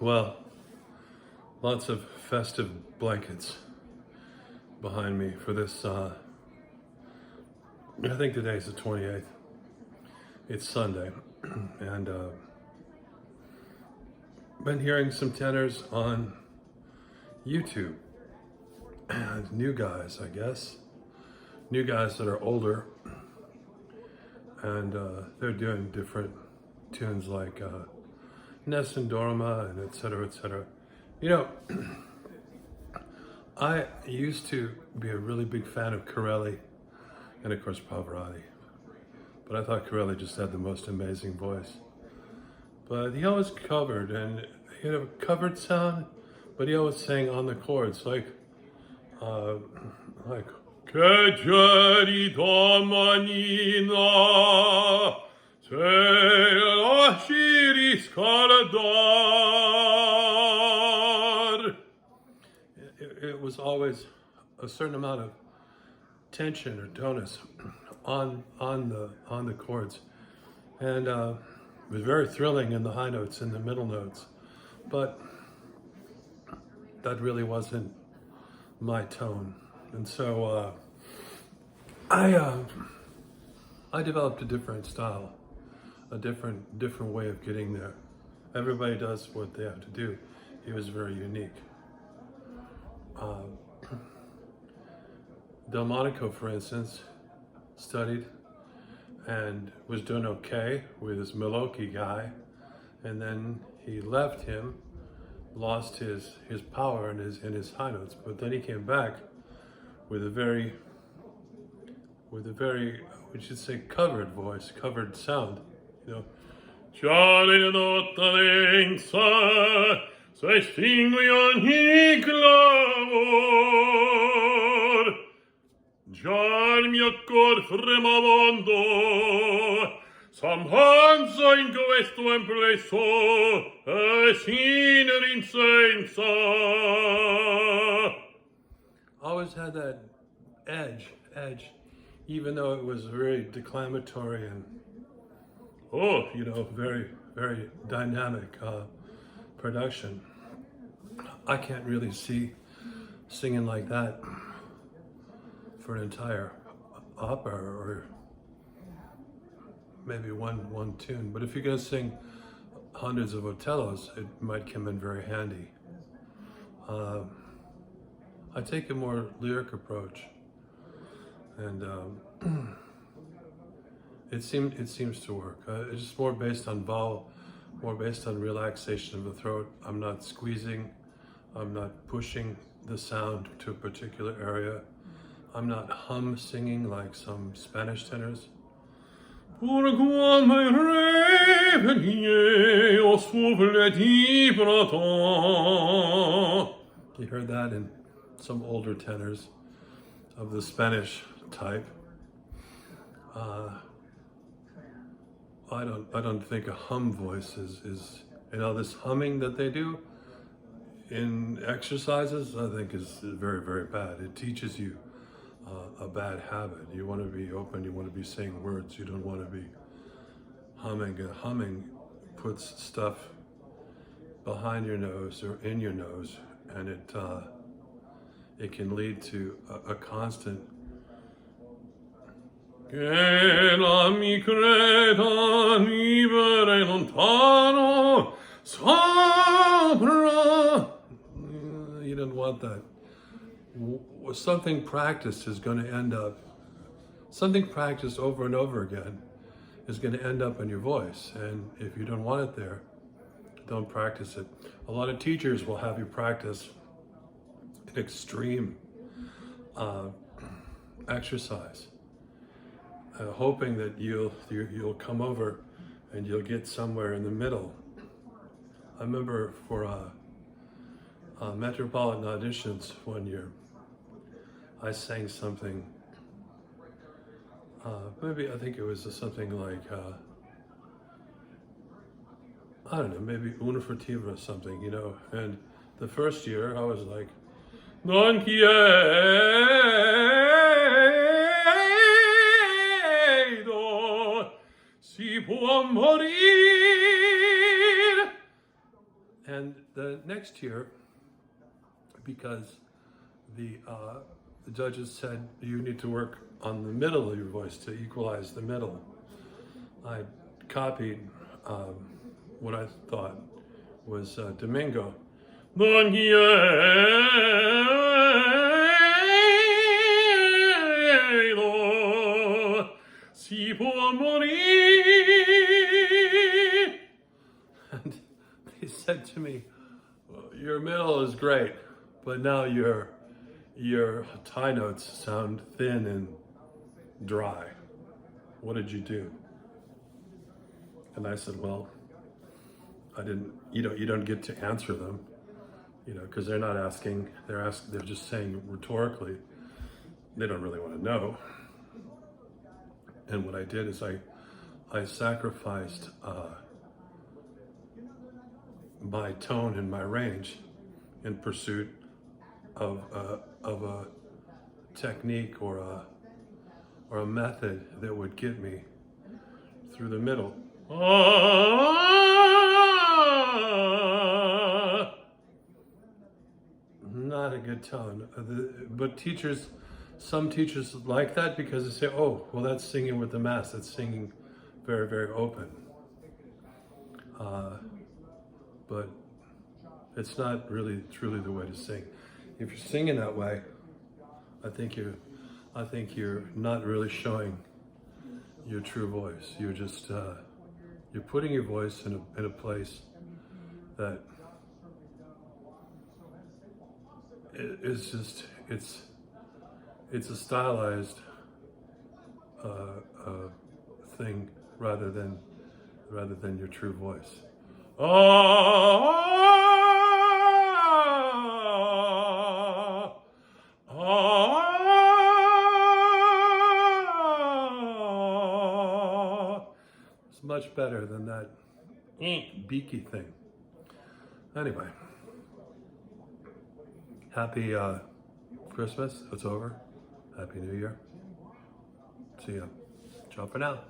Well, lots of festive blankets behind me for this. I think today's the 28th. It's Sunday, and been hearing some tenors on YouTube, and new guys, I guess, new guys that are older, and they're doing different tunes like Nessun Dorma and et cetera, et cetera. You know, I used to be a really big fan of Corelli and of course Pavarotti, but I thought Corelli just had the most amazing voice. But he always covered, and he had a covered sound, but he always sang on the chords, like Che geri domanina se lasci riscaldar. It was always a certain amount of tension or tonus on the chords, and it was very thrilling in the high notes and the middle notes, but that really wasn't my tone, and so I developed a different style, a different way of getting there. Everybody does what they have to do. He was very unique. Delmonico, for instance, studied and was doing okay with his Milwaukee guy, and then he left him, lost his power and his high notes, but then he came back with a very, we should say, covered voice, covered sound, you know. Già notte densa, se stingui ogni clamor, già il mio cor tremavando, s'ammanza in questo amplesso, e sin rinsenza. Always had that edge, even though it was very declamatory and, very, very dynamic production. I can't really see singing like that for an entire opera, or maybe one tune. But if you're gonna sing hundreds of Otellos, it might come in very handy. I take a more lyric approach, and it seems to work. It's just more based on vowel, more based on relaxation of the throat. I'm not squeezing, I'm not pushing the sound to a particular area. I'm not hum singing like some Spanish tenors. You heard that in some older tenors of the Spanish type. I don't think a hum voice is this humming that they do in exercises, I think is very, very bad. It teaches you a bad habit. You want to be open, you want to be saying words, you don't want to be humming. And humming puts stuff behind your nose or in your nose, and it can lead to a constant Che la mi creda vivere lontano sopra. You don't want that. Something practiced is going to end up, something practiced over and over again is going to end up in your voice. And if you don't want it there, don't practice it. A lot of teachers will have you practice an extreme exercise, hoping that you'll come over and you'll get somewhere in the middle. I remember for Metropolitan auditions one year, I sang something, maybe I think it was something like, I don't know, maybe Una Furtiva or something, you know. And the first year I was like, non chiedo si può morire. And the next year, because the judges said you need to work on the middle of your voice to equalize the middle, I copied what I thought was Domingo. Si può morire. And they said to me, well, your middle is great, but now your high notes sound thin and dry. What did you do? And I said, well, I didn't, you don't get to answer them, because they're not asking, they're just saying rhetorically, they don't really want to know. And what I did is I sacrificed my tone and my range in pursuit of a technique or a method that would get me through the middle. Not a good tone, but some teachers like that because they say, oh, well, that's singing with the mask, that's singing very, very open. But it's not really truly the way to sing. If you're singing that way, I think you're not really showing your true voice. You're just you're putting your voice in a place that it's just it's a stylized thing rather than your true voice. It's much better than that beaky thing. Anyway, happy Christmas. It's over. Happy New Year. See ya. Ciao for now.